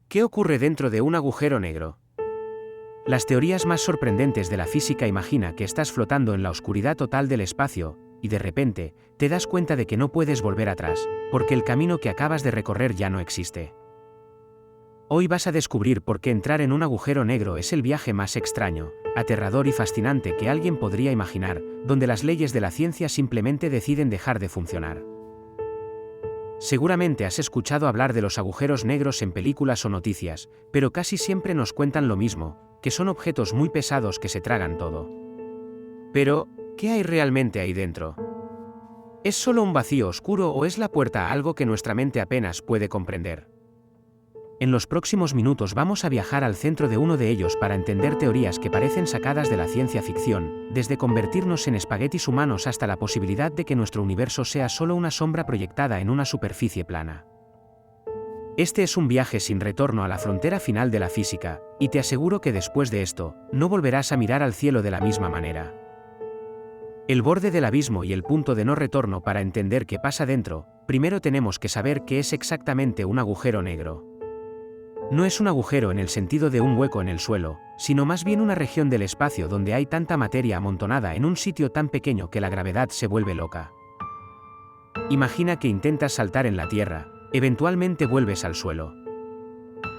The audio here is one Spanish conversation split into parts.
¿Qué ocurre dentro de un agujero negro? Las teorías más sorprendentes de la física imagina que estás flotando en la oscuridad total del espacio, y de repente, te das cuenta de que no puedes volver atrás, porque el camino que acabas de recorrer ya no existe. Hoy vas a descubrir por qué entrar en un agujero negro es el viaje más extraño, aterrador y fascinante que alguien podría imaginar, donde las leyes de la ciencia simplemente deciden dejar de funcionar. Seguramente has escuchado hablar de los agujeros negros en películas o noticias, pero casi siempre nos cuentan lo mismo, que son objetos muy pesados que se tragan todo. Pero, ¿qué hay realmente ahí dentro? ¿Es solo un vacío oscuro o es la puerta a algo que nuestra mente apenas puede comprender? En los próximos minutos vamos a viajar al centro de uno de ellos para entender teorías que parecen sacadas de la ciencia ficción, desde convertirnos en espaguetis humanos hasta la posibilidad de que nuestro universo sea solo una sombra proyectada en una superficie plana. Este es un viaje sin retorno a la frontera final de la física, y te aseguro que después de esto, no volverás a mirar al cielo de la misma manera. El borde del abismo y el punto de no retorno. Para entender qué pasa dentro, primero tenemos que saber qué es exactamente un agujero negro. No es un agujero en el sentido de un hueco en el suelo, sino más bien una región del espacio donde hay tanta materia amontonada en un sitio tan pequeño que la gravedad se vuelve loca. Imagina que intentas saltar en la Tierra, eventualmente vuelves al suelo.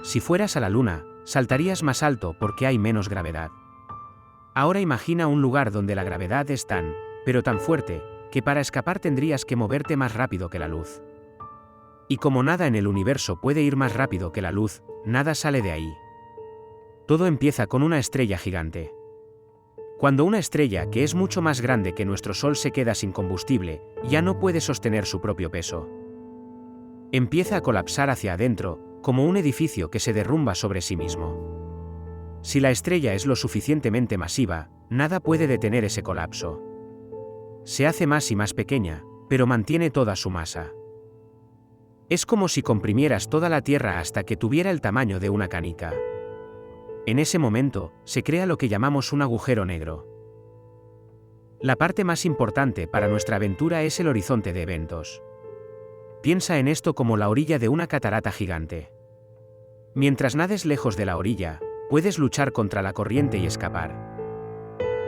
Si fueras a la Luna, saltarías más alto porque hay menos gravedad. Ahora imagina un lugar donde la gravedad es pero tan fuerte, que para escapar tendrías que moverte más rápido que la luz. Y como nada en el universo puede ir más rápido que la luz, nada sale de ahí. Todo empieza con una estrella gigante. Cuando una estrella que es mucho más grande que nuestro Sol se queda sin combustible, ya no puede sostener su propio peso. Empieza a colapsar hacia adentro, como un edificio que se derrumba sobre sí mismo. Si la estrella es lo suficientemente masiva, nada puede detener ese colapso. Se hace más y más pequeña, pero mantiene toda su masa. Es como si comprimieras toda la Tierra hasta que tuviera el tamaño de una canica. En ese momento, se crea lo que llamamos un agujero negro. La parte más importante para nuestra aventura es el horizonte de eventos. Piensa en esto como la orilla de una catarata gigante. Mientras nades lejos de la orilla, puedes luchar contra la corriente y escapar.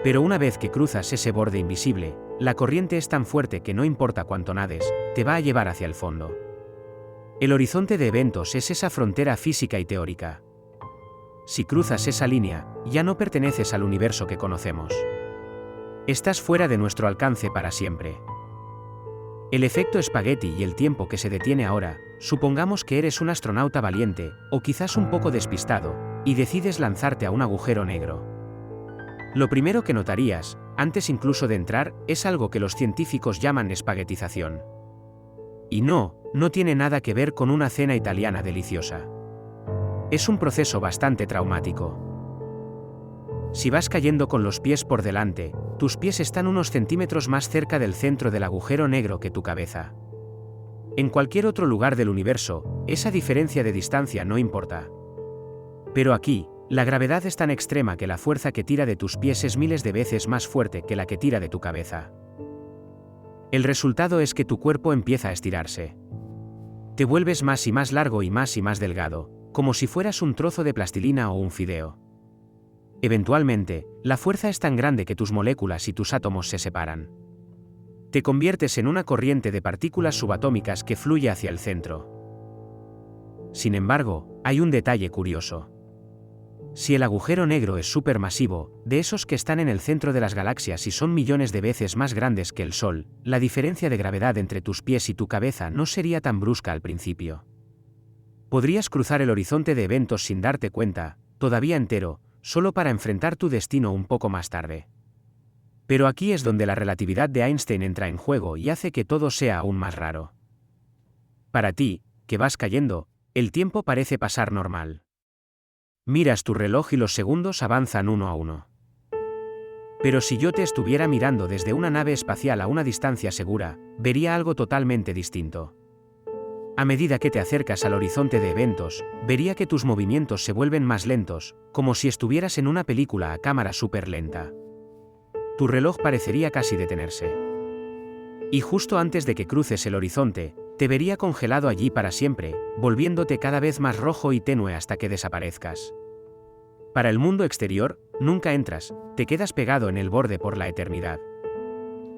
Pero una vez que cruzas ese borde invisible, la corriente es tan fuerte que no importa cuánto nades, te va a llevar hacia el fondo. El horizonte de eventos es esa frontera física y teórica. Si cruzas esa línea, ya no perteneces al universo que conocemos. Estás fuera de nuestro alcance para siempre. El efecto espagueti y el tiempo que se detiene ahora, supongamos que eres un astronauta valiente, o quizás un poco despistado, y decides lanzarte a un agujero negro. Lo primero que notarías, antes incluso de entrar, es algo que los científicos llaman espaguetización. Y no tiene nada que ver con una cena italiana deliciosa. Es un proceso bastante traumático. Si vas cayendo con los pies por delante, tus pies están unos centímetros más cerca del centro del agujero negro que tu cabeza. En cualquier otro lugar del universo, esa diferencia de distancia no importa. Pero aquí, la gravedad es tan extrema que la fuerza que tira de tus pies es miles de veces más fuerte que la que tira de tu cabeza. El resultado es que tu cuerpo empieza a estirarse. Te vuelves más y más largo y más delgado, como si fueras un trozo de plastilina o un fideo. Eventualmente, la fuerza es tan grande que tus moléculas y tus átomos se separan. Te conviertes en una corriente de partículas subatómicas que fluye hacia el centro. Sin embargo, hay un detalle curioso. Si el agujero negro es supermasivo, de esos que están en el centro de las galaxias y son millones de veces más grandes que el Sol, la diferencia de gravedad entre tus pies y tu cabeza no sería tan brusca al principio. Podrías cruzar el horizonte de eventos sin darte cuenta, todavía entero, solo para enfrentar tu destino un poco más tarde. Pero aquí es donde la relatividad de Einstein entra en juego y hace que todo sea aún más raro. Para ti, que vas cayendo, el tiempo parece pasar normal. Miras tu reloj y los segundos avanzan uno a uno. Pero si yo te estuviera mirando desde una nave espacial a una distancia segura, vería algo totalmente distinto. A medida que te acercas al horizonte de eventos, vería que tus movimientos se vuelven más lentos, como si estuvieras en una película a cámara súper lenta. Tu reloj parecería casi detenerse. Y justo antes de que cruces el horizonte, te vería congelado allí para siempre, volviéndote cada vez más rojo y tenue hasta que desaparezcas. Para el mundo exterior, nunca entras, te quedas pegado en el borde por la eternidad.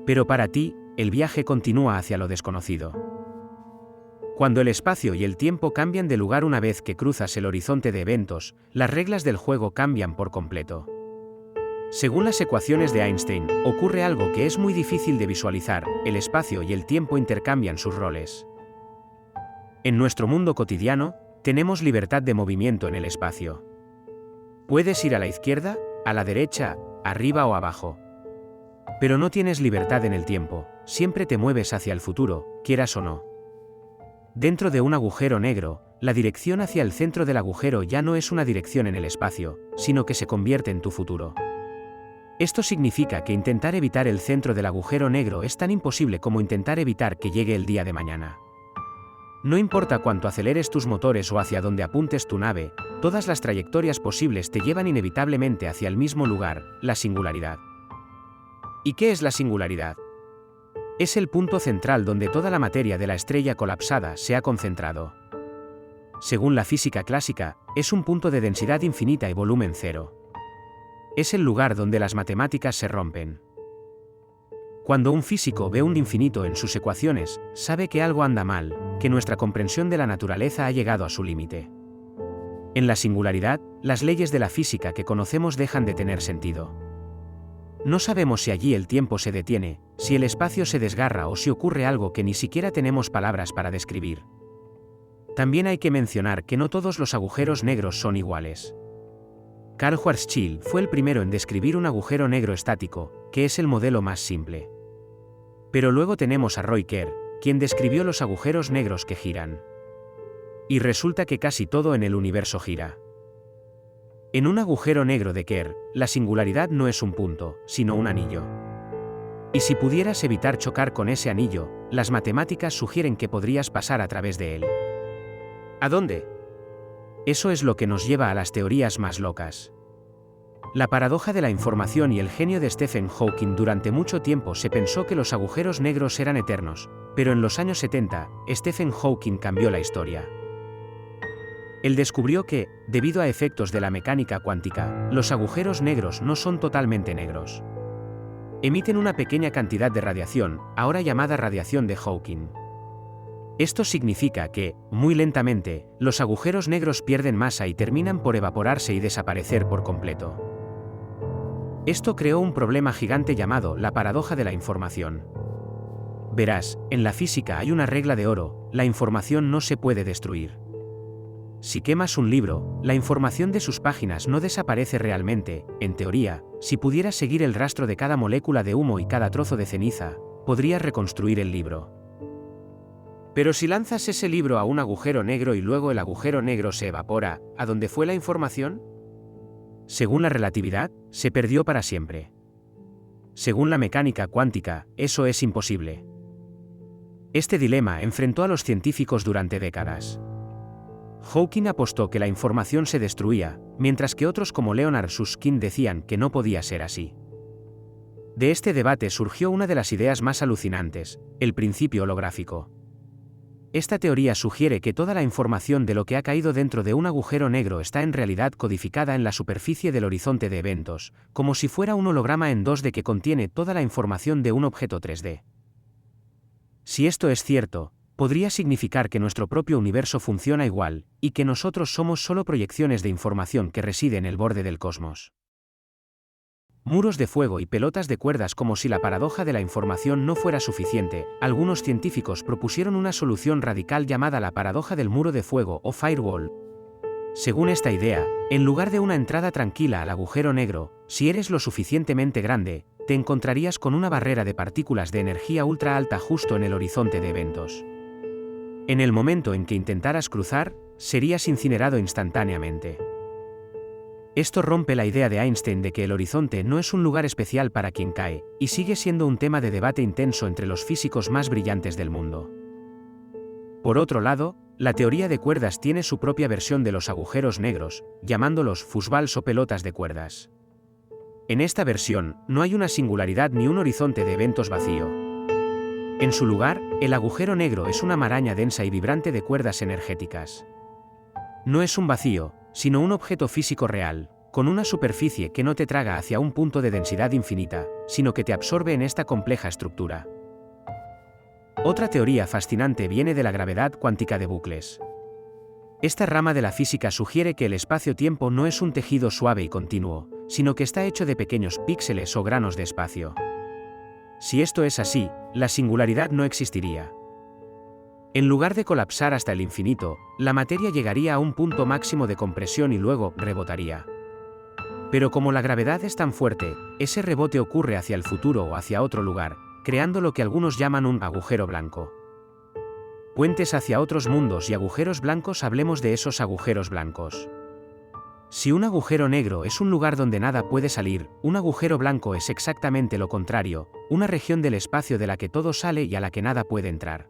Pero para ti, el viaje continúa hacia lo desconocido. Cuando el espacio y el tiempo cambian de lugar una vez que cruzas el horizonte de eventos, las reglas del juego cambian por completo. Según las ecuaciones de Einstein, ocurre algo que es muy difícil de visualizar: el espacio y el tiempo intercambian sus roles. En nuestro mundo cotidiano, tenemos libertad de movimiento en el espacio. Puedes ir a la izquierda, a la derecha, arriba o abajo. Pero no tienes libertad en el tiempo, siempre te mueves hacia el futuro, quieras o no. Dentro de un agujero negro, la dirección hacia el centro del agujero ya no es una dirección en el espacio, sino que se convierte en tu futuro. Esto significa que intentar evitar el centro del agujero negro es tan imposible como intentar evitar que llegue el día de mañana. No importa cuánto aceleres tus motores o hacia dónde apuntes tu nave, todas las trayectorias posibles te llevan inevitablemente hacia el mismo lugar, la singularidad. ¿Y qué es la singularidad? Es el punto central donde toda la materia de la estrella colapsada se ha concentrado. Según la física clásica, es un punto de densidad infinita y volumen cero. Es el lugar donde las matemáticas se rompen. Cuando un físico ve un infinito en sus ecuaciones, sabe que algo anda mal, que nuestra comprensión de la naturaleza ha llegado a su límite. En la singularidad, las leyes de la física que conocemos dejan de tener sentido. No sabemos si allí el tiempo se detiene, si el espacio se desgarra o si ocurre algo que ni siquiera tenemos palabras para describir. También hay que mencionar que no todos los agujeros negros son iguales. Karl Schwarzschild fue el primero en describir un agujero negro estático, que es el modelo más simple. Pero luego tenemos a Roy Kerr, quien describió los agujeros negros que giran. Y resulta que casi todo en el universo gira. En un agujero negro de Kerr, la singularidad no es un punto, sino un anillo. Y si pudieras evitar chocar con ese anillo, las matemáticas sugieren que podrías pasar a través de él. ¿A dónde? Eso es lo que nos lleva a las teorías más locas. La paradoja de la información y el genio de Stephen Hawking. Durante mucho tiempo se pensó que los agujeros negros eran eternos, pero en los años 70, Stephen Hawking cambió la historia. Él descubrió que, debido a efectos de la mecánica cuántica, los agujeros negros no son totalmente negros. Emiten una pequeña cantidad de radiación, ahora llamada radiación de Hawking. Esto significa que, muy lentamente, los agujeros negros pierden masa y terminan por evaporarse y desaparecer por completo. Esto creó un problema gigante llamado la paradoja de la información. Verás, en la física hay una regla de oro: la información no se puede destruir. Si quemas un libro, la información de sus páginas no desaparece realmente. En teoría, si pudieras seguir el rastro de cada molécula de humo y cada trozo de ceniza, podrías reconstruir el libro. Pero si lanzas ese libro a un agujero negro y luego el agujero negro se evapora, ¿a dónde fue la información? Según la relatividad, se perdió para siempre. Según la mecánica cuántica, eso es imposible. Este dilema enfrentó a los científicos durante décadas. Hawking apostó que la información se destruía, mientras que otros como Leonard Susskind decían que no podía ser así. De este debate surgió una de las ideas más alucinantes: el principio holográfico. Esta teoría sugiere que toda la información de lo que ha caído dentro de un agujero negro está en realidad codificada en la superficie del horizonte de eventos, como si fuera un holograma en 2D que contiene toda la información de un objeto 3D. Si esto es cierto, podría significar que nuestro propio universo funciona igual, y que nosotros somos solo proyecciones de información que reside en el borde del cosmos. Muros de fuego y pelotas de cuerdas. Como si la paradoja de la información no fuera suficiente, algunos científicos propusieron una solución radical llamada la paradoja del muro de fuego o firewall. Según esta idea, en lugar de una entrada tranquila al agujero negro, si eres lo suficientemente grande, te encontrarías con una barrera de partículas de energía ultra alta justo en el horizonte de eventos. En el momento en que intentaras cruzar, serías incinerado instantáneamente. Esto rompe la idea de Einstein de que el horizonte no es un lugar especial para quien cae, y sigue siendo un tema de debate intenso entre los físicos más brillantes del mundo. Por otro lado, la teoría de cuerdas tiene su propia versión de los agujeros negros, llamándolos fuzzballs o pelotas de cuerdas. En esta versión, no hay una singularidad ni un horizonte de eventos vacío. En su lugar, el agujero negro es una maraña densa y vibrante de cuerdas energéticas. No es un vacío, sino un objeto físico real, con una superficie que no te traga hacia un punto de densidad infinita, sino que te absorbe en esta compleja estructura. Otra teoría fascinante viene de la gravedad cuántica de bucles. Esta rama de la física sugiere que el espacio-tiempo no es un tejido suave y continuo, sino que está hecho de pequeños píxeles o granos de espacio. Si esto es así, la singularidad no existiría. En lugar de colapsar hasta el infinito, la materia llegaría a un punto máximo de compresión y luego rebotaría. Pero como la gravedad es tan fuerte, ese rebote ocurre hacia el futuro o hacia otro lugar, creando lo que algunos llaman un agujero blanco. Puentes hacia otros mundos y agujeros blancos. Hablemos de esos agujeros blancos. Si un agujero negro es un lugar donde nada puede salir, un agujero blanco es exactamente lo contrario, una región del espacio de la que todo sale y a la que nada puede entrar.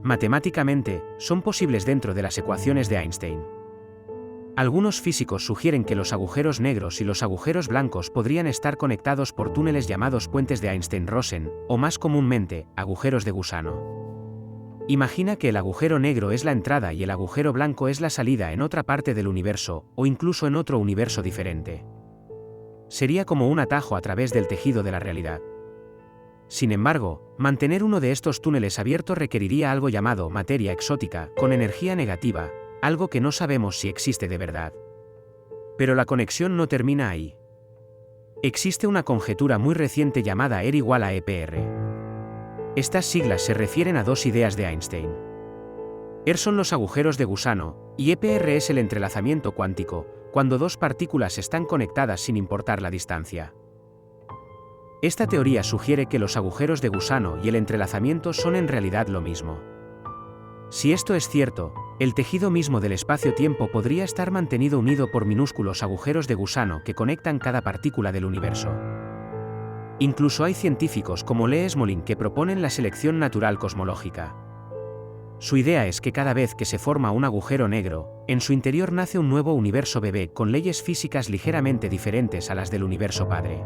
Matemáticamente, son posibles dentro de las ecuaciones de Einstein. Algunos físicos sugieren que los agujeros negros y los agujeros blancos podrían estar conectados por túneles llamados puentes de Einstein-Rosen, o más comúnmente, agujeros de gusano. Imagina que el agujero negro es la entrada y el agujero blanco es la salida en otra parte del universo, o incluso en otro universo diferente. Sería como un atajo a través del tejido de la realidad. Sin embargo, mantener uno de estos túneles abierto requeriría algo llamado materia exótica, con energía negativa, algo que no sabemos si existe de verdad. Pero la conexión no termina ahí. Existe una conjetura muy reciente llamada R igual a EPR. Estas siglas se refieren a dos ideas de Einstein. R son los agujeros de gusano, y EPR es el entrelazamiento cuántico, cuando dos partículas están conectadas sin importar la distancia. Esta teoría sugiere que los agujeros de gusano y el entrelazamiento son en realidad lo mismo. Si esto es cierto, el tejido mismo del espacio-tiempo podría estar mantenido unido por minúsculos agujeros de gusano que conectan cada partícula del universo. Incluso hay científicos como Lee Smolin que proponen la selección natural cosmológica. Su idea es que cada vez que se forma un agujero negro, en su interior nace un nuevo universo bebé con leyes físicas ligeramente diferentes a las del universo padre.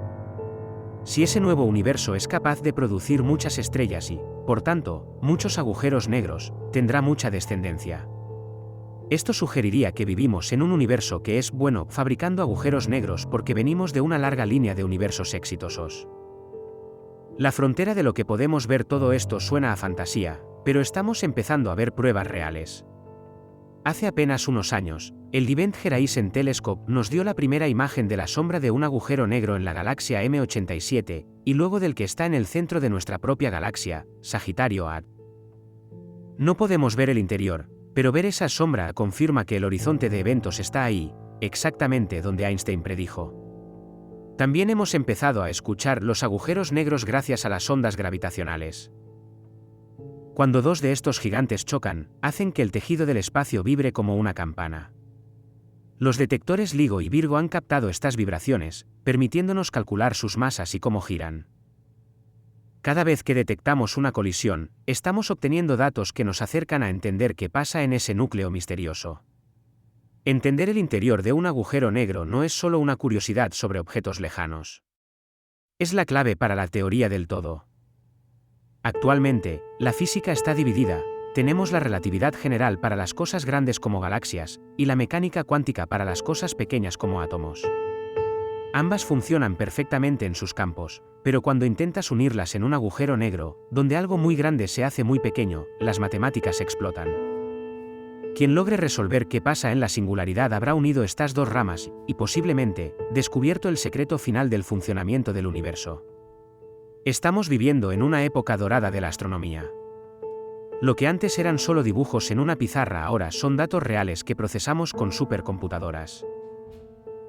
Si ese nuevo universo es capaz de producir muchas estrellas y, por tanto, muchos agujeros negros, tendrá mucha descendencia. Esto sugeriría que vivimos en un universo que es bueno fabricando agujeros negros porque venimos de una larga línea de universos exitosos. La frontera de lo que podemos ver. Todo esto suena a fantasía, pero estamos empezando a ver pruebas reales. Hace apenas unos años, el Event Horizon Telescope nos dio la primera imagen de la sombra de un agujero negro en la galaxia M87, y luego del que está en el centro de nuestra propia galaxia, Sagitario A. No podemos ver el interior, pero ver esa sombra confirma que el horizonte de eventos está ahí, exactamente donde Einstein predijo. También hemos empezado a escuchar los agujeros negros gracias a las ondas gravitacionales. Cuando dos de estos gigantes chocan, hacen que el tejido del espacio vibre como una campana. Los detectores LIGO y Virgo han captado estas vibraciones, permitiéndonos calcular sus masas y cómo giran. Cada vez que detectamos una colisión, estamos obteniendo datos que nos acercan a entender qué pasa en ese núcleo misterioso. Entender el interior de un agujero negro no es solo una curiosidad sobre objetos lejanos. Es la clave para la teoría del todo. Actualmente, la física está dividida. Tenemos la relatividad general para las cosas grandes como galaxias, y la mecánica cuántica para las cosas pequeñas como átomos. Ambas funcionan perfectamente en sus campos, pero cuando intentas unirlas en un agujero negro, donde algo muy grande se hace muy pequeño, las matemáticas explotan. Quien logre resolver qué pasa en la singularidad habrá unido estas dos ramas, y posiblemente, descubierto el secreto final del funcionamiento del universo. Estamos viviendo en una época dorada de la astronomía. Lo que antes eran solo dibujos en una pizarra ahora son datos reales que procesamos con supercomputadoras.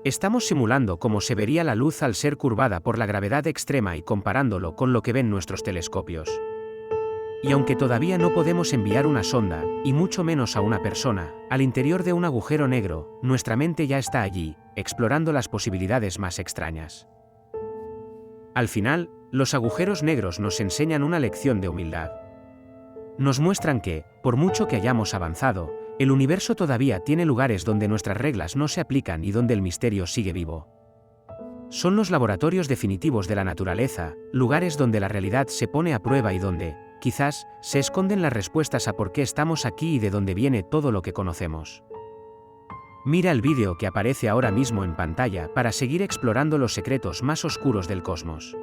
Estamos simulando cómo se vería la luz al ser curvada por la gravedad extrema y comparándolo con lo que ven nuestros telescopios. Y aunque todavía no podemos enviar una sonda, y mucho menos a una persona, al interior de un agujero negro, nuestra mente ya está allí, explorando las posibilidades más extrañas. Al final, los agujeros negros nos enseñan una lección de humildad. Nos muestran que, por mucho que hayamos avanzado, el universo todavía tiene lugares donde nuestras reglas no se aplican y donde el misterio sigue vivo. Son los laboratorios definitivos de la naturaleza, lugares donde la realidad se pone a prueba y donde, quizás, se esconden las respuestas a por qué estamos aquí y de dónde viene todo lo que conocemos. Mira el vídeo que aparece ahora mismo en pantalla para seguir explorando los secretos más oscuros del cosmos.